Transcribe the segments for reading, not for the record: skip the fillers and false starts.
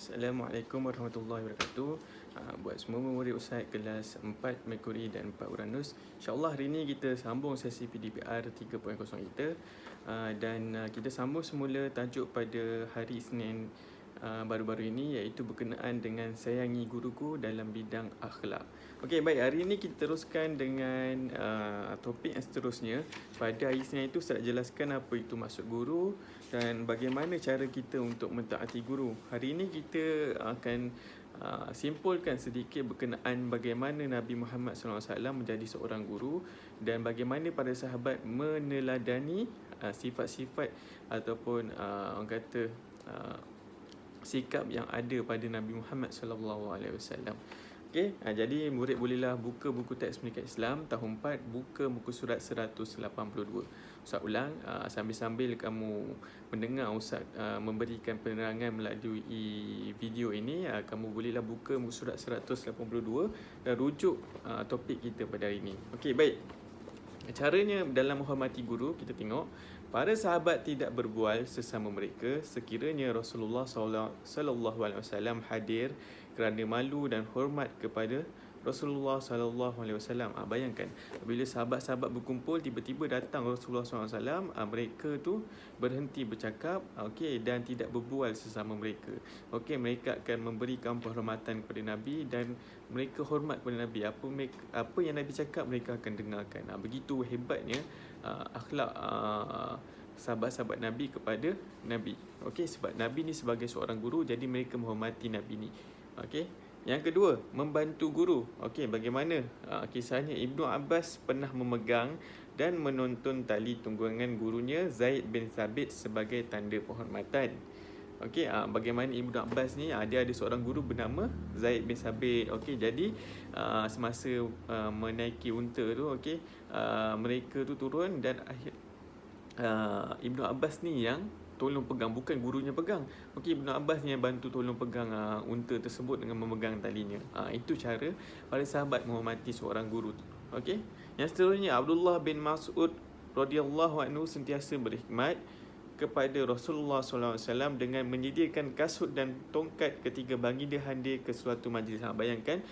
Assalamualaikum warahmatullahi wabarakatuh. Buat semua murid Ustaz kelas 4 Mercury dan 4 Uranus, InsyaAllah hari ini kita sambung sesi PDPR 3.0 kita. Dan kita sambung semula tajuk pada hari Isnin baru-baru ini, iaitu berkenaan dengan sayangi guruku dalam bidang akhlak. Okey, baik, hari ini kita teruskan dengan topik yang seterusnya. Pada hari Isnin itu Ustaz jelaskan apa itu maksud guru dan bagaimana cara kita untuk mentaati guru. Hari ini kita akan simpulkan sedikit berkenaan bagaimana Nabi Muhammad SAW menjadi seorang guru dan bagaimana para sahabat meneladani sifat-sifat ataupun orang kata sikap yang ada pada Nabi Muhammad SAW. Okey, jadi murid bolehlah buka buku teks Pendidikan Islam tahun 4, buka muka surat 182. Ustaz ulang, sambil-sambil kamu mendengar Ustaz memberikan penerangan melalui video ini, kamu bolehlah buka muka surat 182 dan rujuk topik kita pada hari ini. Okey, baik. Caranya dalam menghormati guru, kita tengok para sahabat tidak berbual sesama mereka sekiranya Rasulullah SAW hadir kerana malu dan hormat kepada Rasulullah SAW. Bayangkan, bila sahabat-sahabat berkumpul, tiba-tiba datang Rasulullah SAW, mereka tu berhenti bercakap, dan tidak berbual sesama mereka. Mereka akan memberikan penghormatan kepada Nabi dan mereka hormat kepada Nabi. Apa yang Nabi cakap, mereka akan dengarkan. Begitu hebatnya akhlak sahabat-sahabat Nabi kepada Nabi. Sebab Nabi ni sebagai seorang guru, jadi mereka menghormati Nabi ni. Yang kedua, membantu guru. Bagaimana kisahnya? Ibnu Abbas pernah memegang dan menonton tali tunggangan gurunya Zaid bin Thabit sebagai tanda penghormatan. Bagaimana Ibnu Abbas ni, dia ada seorang guru bernama Zaid bin Thabit. Jadi semasa menaiki unta tu, mereka tu turun dan Ibnu Abbas ni yang tolong pegang, bukan gurunya pegang. Ibnu Abbas ni yang bantu tolong pegang unta tersebut dengan memegang talinya. Itu cara para sahabat menghormati seorang guru. Yang seterusnya, Abdullah bin Mas'ud radhiyallahu anhu sentiasa berkhidmat kepada Rasulullah SAW dengan menyediakan kasut dan tongkat ketika baginda hadir ke suatu majlis. Bayangkan,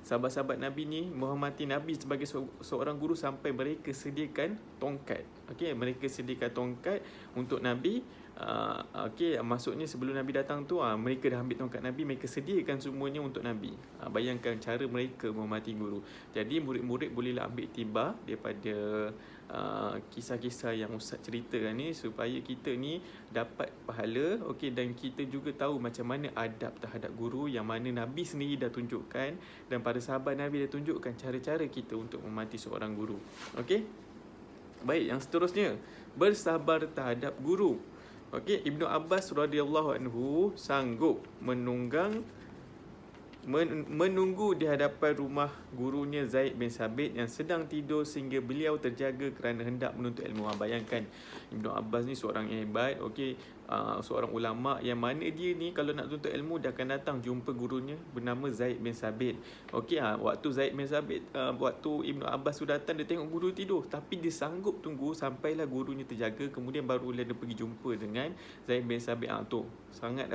sahabat-sahabat Nabi ni menghormati Nabi sebagai seorang guru sampai mereka sediakan tongkat. Mereka sediakan tongkat untuk Nabi. Maksudnya sebelum Nabi datang tu, mereka dah ambil tongkat Nabi, mereka sediakan semuanya untuk Nabi. Bayangkan cara mereka menghormati guru. Jadi murid-murid bolehlah ambil tibar daripada kisah-kisah yang Ustaz ceritakan ni, supaya kita ni dapat pahala, dan kita juga tahu macam mana adab terhadap guru yang mana Nabi sendiri dah tunjukkan dan para sahabat Nabi dah tunjukkan cara-cara kita untuk menghormati seorang guru. Baik, yang seterusnya, bersabar terhadap guru. Ibnu Abbas radhiyallahu anhu sanggup menunggu di hadapan rumah gurunya Zaid bin Thabit yang sedang tidur sehingga beliau terjaga kerana hendak menuntut ilmu. Bayangkan, Ibnu Abbas ni seorang yang hebat, seorang ulama yang mana dia ni kalau nak tuntut ilmu, dia akan datang jumpa gurunya bernama Zaid bin Thabit. Waktu Zaid bin Thabit, waktu Ibnu Abbas tu datang, dia tengok guru tidur, tapi dia sanggup tunggu sampailah gurunya terjaga, kemudian barulah dia pergi jumpa dengan Zaid bin Thabit. Tu sangat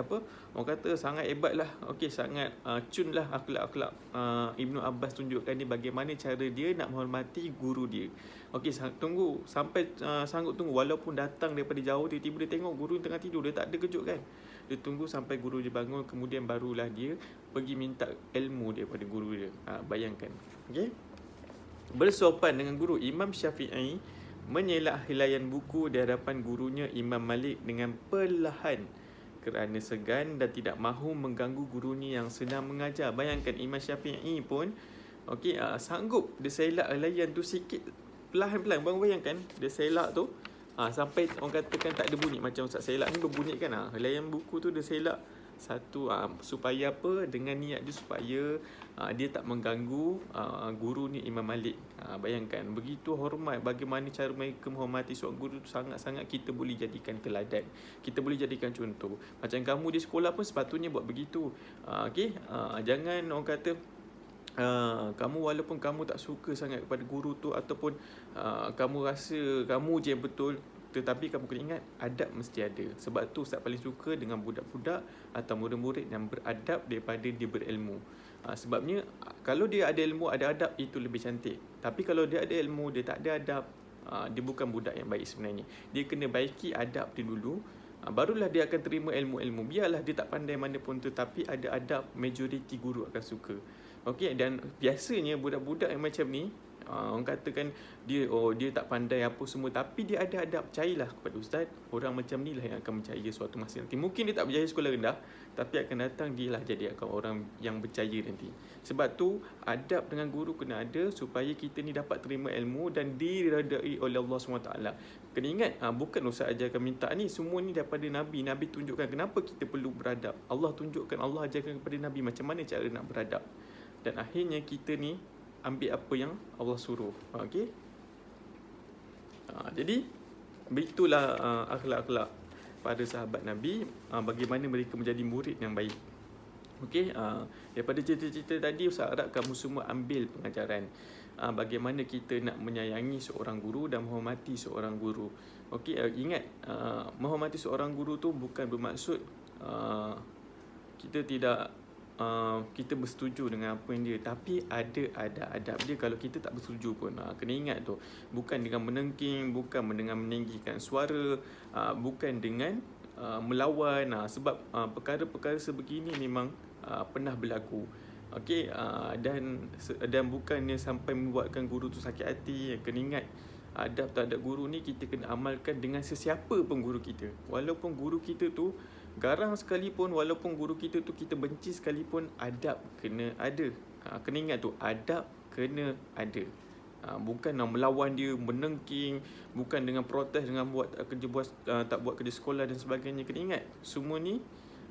orang kata sangat hebat lah. Sangat cun lah akhlak-akhlak Ibnu Abbas tunjukkan ni, bagaimana cara dia nak menghormati guru dia. Tunggu sampai sanggup tunggu walaupun datang daripada jauh, tiba-tiba dia tengok guru tengah tidur, dia tak ada kejut kan. Dia tunggu sampai guru dia bangun, kemudian barulah dia pergi minta ilmu daripada guru dia. Bayangkan. Bersopan dengan guru. Imam Syafi'i menyelak helaian buku di hadapan gurunya Imam Malik dengan perlahan kerana segan dan tidak mahu mengganggu gurunya yang sedang mengajar. Bayangkan, Imam Syafi'i pun sanggup dia selak helaian tu sikit, perlahan-perlahan. Bayangkan, dia selak tu sampai orang katakan tak ada bunyi. Macam Ustaz selak ni berbunyi kan. Helaian buku tu dia selak satu, supaya apa? Dengan niat dia supaya dia tak mengganggu guru ni Imam Malik. Bayangkan, begitu hormat. Bagaimana cara mereka menghormati seorang guru tu, sangat-sangat kita boleh jadikan teladan, kita boleh jadikan contoh. Macam kamu di sekolah pun sepatutnya buat begitu. Jangan orang kata kamu walaupun kamu tak suka sangat kepada guru tu, ataupun kamu rasa kamu je yang betul, Tetapi kamu kena ingat, adab mesti ada. Sebab tu Ustaz paling suka dengan budak-budak atau murid-murid yang beradab daripada dia berilmu. Sebabnya kalau dia ada ilmu, ada adab, itu lebih cantik. Tapi kalau dia ada ilmu, dia tak ada adab, dia bukan budak yang baik sebenarnya. Dia kena baiki adab dia dulu, barulah dia akan terima ilmu-ilmu. Biarlah dia tak pandai mana pun, tetapi ada adab, majoriti guru akan suka. Okey, dan biasanya budak-budak yang macam ni, orang katakan dia tak pandai apa semua, tapi dia ada adab. Percayalah kepada ustaz, orang macam ni lah yang akan berjaya suatu masa nanti. Mungkin dia tak berjaya sekolah rendah, tapi akan datang dia lah jadi akan orang yang berjaya nanti. Sebab tu adab dengan guru kena ada supaya kita ni dapat terima ilmu dan diredai oleh Allah SWT. Kena ingat, bukan ustaz ajarkan minta ni, semua ni daripada Nabi. Nabi tunjukkan kenapa kita perlu beradab. Allah tunjukkan, Allah ajarkan kepada Nabi macam mana cara nak beradab. Dan akhirnya kita ni ambil apa yang Allah suruh. Okey. Jadi begitulah akhlak-akhlak pada sahabat Nabi, bagaimana mereka menjadi murid yang baik. Okey, daripada cerita-cerita tadi Ustaz harap kamu semua ambil pengajaran bagaimana kita nak menyayangi seorang guru dan menghormati seorang guru. Okey, ingat, menghormati seorang guru tu bukan bermaksud kita tidak kita bersetuju dengan apa yang dia, tapi ada adab dia kalau kita tak bersetuju pun. Kena ingat tu, bukan dengan menengking, bukan dengan meninggikan suara, bukan dengan melawan, sebab perkara-perkara sebegini memang pernah berlaku. Okey, dan bukannya sampai membuatkan guru tu sakit hati. Kena ingat, adab terhadap guru ni kita kena amalkan dengan sesiapa pun guru kita. Walaupun guru kita tu garang sekalipun, walaupun guru kita tu kita benci sekalipun, adab kena ada. Kena ingat tu, adab kena ada. Bukan nak melawan dia, menengking, bukan dengan protes, dengan tak buat kerja sekolah dan sebagainya. Kena ingat, semua ni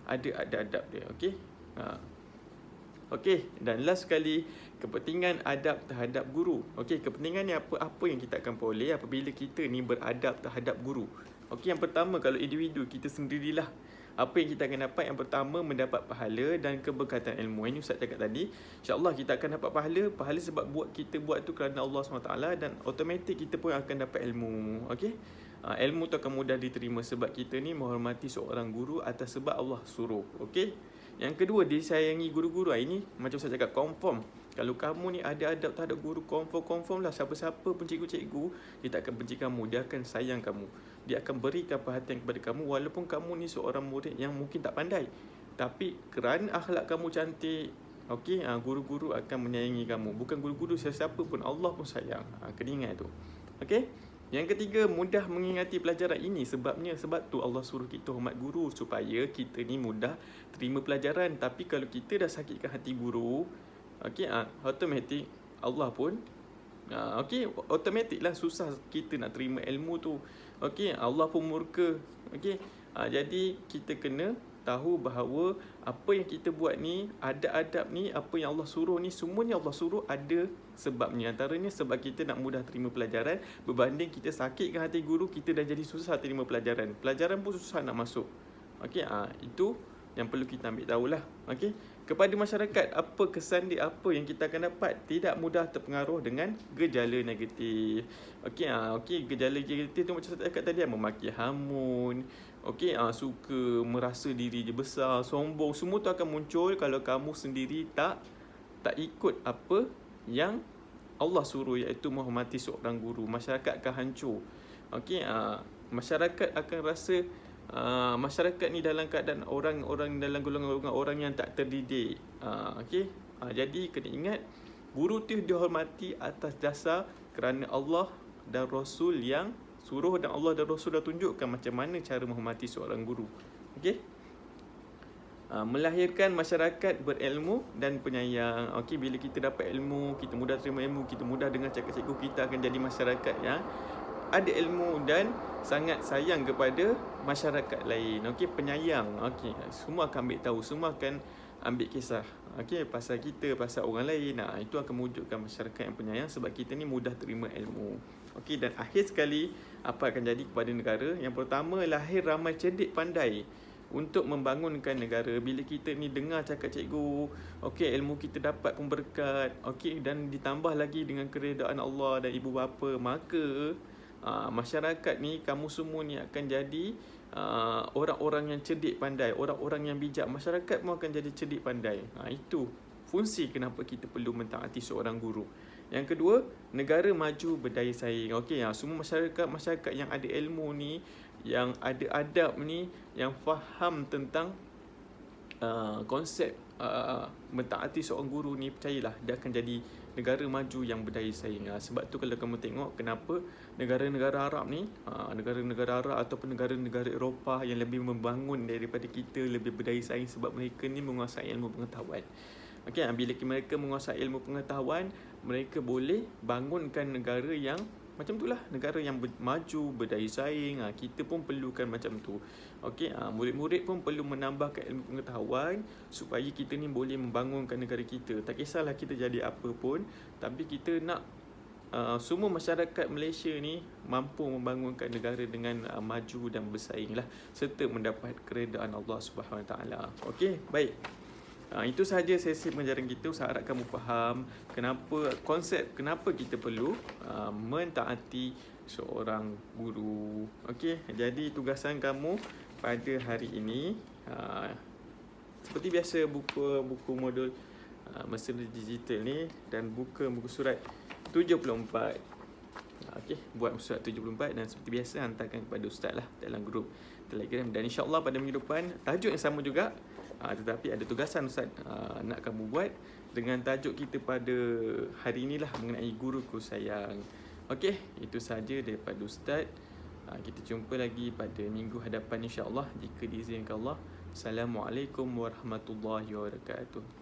ada adab dia. Okey. Okey, dan last sekali, kepentingan adab terhadap guru. Okey, kepentingan ni apa yang kita akan peroleh apabila kita ni beradab terhadap guru. Okey, yang pertama, kalau individu kita sendirilah, apa yang kita akan dapat? Yang pertama, mendapat pahala dan keberkatan ilmu. Ini Ustaz cakap tadi, insya-Allah kita akan dapat pahala sebab kita buat tu kerana Allah SWT, dan automatik kita pun akan dapat ilmu. Okey, ilmu tu akan mudah diterima sebab kita ni menghormati seorang guru atas sebab Allah suruh. Okey. Yang kedua, disayangi guru-guru. Ini macam saya cakap, confirm. Kalau kamu ni ada adab terhadap guru, confirm lah, siapa-siapa pun cikgu-cikgu, dia tak akan benci kamu, dia akan sayang kamu. Dia akan berikan perhatian kepada kamu walaupun kamu ni seorang murid yang mungkin tak pandai. Tapi kerana akhlak kamu cantik, okey, guru-guru akan menyayangi kamu. Bukan guru-guru, siapa pun, Allah pun sayang. Kena ingat tu. Okey. Yang ketiga, mudah mengingati pelajaran ini. Sebab tu Allah suruh kita hormat guru, supaya kita ni mudah terima pelajaran. Tapi kalau kita dah sakitkan hati guru, okey, automatik Allah pun automatik lah susah kita nak terima ilmu tu. Okey, Allah pun murka. Okey, jadi kita kena tahu bahawa apa yang kita buat ni, adab ni, apa yang Allah suruh ni, semuanya Allah suruh ada sebabnya. Antaranya sebab kita nak mudah terima pelajaran, berbanding kita sakitkan hati guru, kita dah jadi susah terima pelajaran. Pelajaran pun susah nak masuk. Okey, itu yang perlu kita ambil tahulah. Okey, kepada masyarakat, apa kesan dia, apa yang kita akan dapat? Tidak mudah terpengaruh dengan gejala negatif. Okey, gejala negatif tu macam saya cakap tadi, memaki hamun, okey, suka merasa diri je besar, sombong, semua tu akan muncul kalau kamu sendiri tak ikut apa yang Allah suruh, iaitu menghormati seorang guru. Masyarakat akan hancur. Okey, masyarakat akan rasa masyarakat ni dalam keadaan orang dalam golongan orang yang tak terdidik. Okey, jadi kena ingat, guru tu dihormati atas dasar kerana Allah dan Rasul yang suruh, dan Allah dan Rasul dah tunjukkan macam mana cara menghormati seorang guru. Okey, melahirkan masyarakat berilmu dan penyayang. Okey, bila kita dapat ilmu, kita mudah terima ilmu, kita mudah dengar cakap cikgu, kita akan jadi masyarakat yang ada ilmu dan sangat sayang kepada masyarakat lain. Okey, penyayang. Okey, semua akan ambil tahu, semua akan ambil kisah. Okey, pasal kita, pasal orang lain. Itu akan mewujudkan masyarakat yang penyayang sebab kita ni mudah terima ilmu. Okey, dan akhir sekali, apa akan jadi kepada negara? Yang pertama, lahir ramai cerdik pandai untuk membangunkan negara. Bila kita ni dengar cakap cikgu, okey, ilmu kita dapat pun berkat, okey, dan ditambah lagi dengan keredaan Allah dan ibu bapa, maka masyarakat ni, kamu semua ni akan jadi orang-orang yang cerdik pandai, orang-orang yang bijak. Masyarakat pun akan jadi cerdik pandai. Itu fungsi kenapa kita perlu mentaati seorang guru. Yang kedua, negara maju berdaya saing. Okey, semua masyarakat yang ada ilmu ni, yang ada adab ni, yang faham tentang konsep mentaati seorang guru ni, percayalah dia akan jadi negara maju yang berdaya saing. Sebab tu kalau kamu tengok kenapa negara-negara Arab ni, negara-negara Arab ataupun negara-negara Eropah yang lebih membangun daripada kita, lebih berdaya saing, sebab mereka ni menguasai ilmu pengetahuan. Okey, bila mereka menguasai ilmu pengetahuan, mereka boleh bangunkan negara yang macam itulah, negara yang maju, berdaya saing. Kita pun perlukan macam tu. Okey, murid-murid pun perlu menambahkan ilmu pengetahuan supaya kita ni boleh membangunkan negara kita. Tak kisahlah kita jadi apa pun, tapi kita nak semua masyarakat Malaysia ni mampu membangunkan negara dengan maju dan bersaing lah, serta mendapat keredaan Allah Subhanahu Wa Taala. Okey, baik. Itu sahaja sesi pengajaran kita. Saya harap kamu faham kenapa kita perlu mentaati seorang guru. Okey, jadi tugasan kamu pada hari ini, seperti biasa, buka buku modul Mesra Digital ni dan buka muka surat 74. Okey, buat surat 74 dan seperti biasa hantarkan kepada ustaz lah dalam grup Telegram. Dan insya-Allah pada minggu depan tajuk yang sama juga, tetapi ada tugasan ustaz nak kamu buat dengan tajuk kita pada hari inilah, mengenai guruku sayang. Okey, itu sahaja daripada ustaz. Kita jumpa lagi pada minggu hadapan insya-Allah jika diizinkan Allah. Assalamualaikum warahmatullahi wabarakatuh.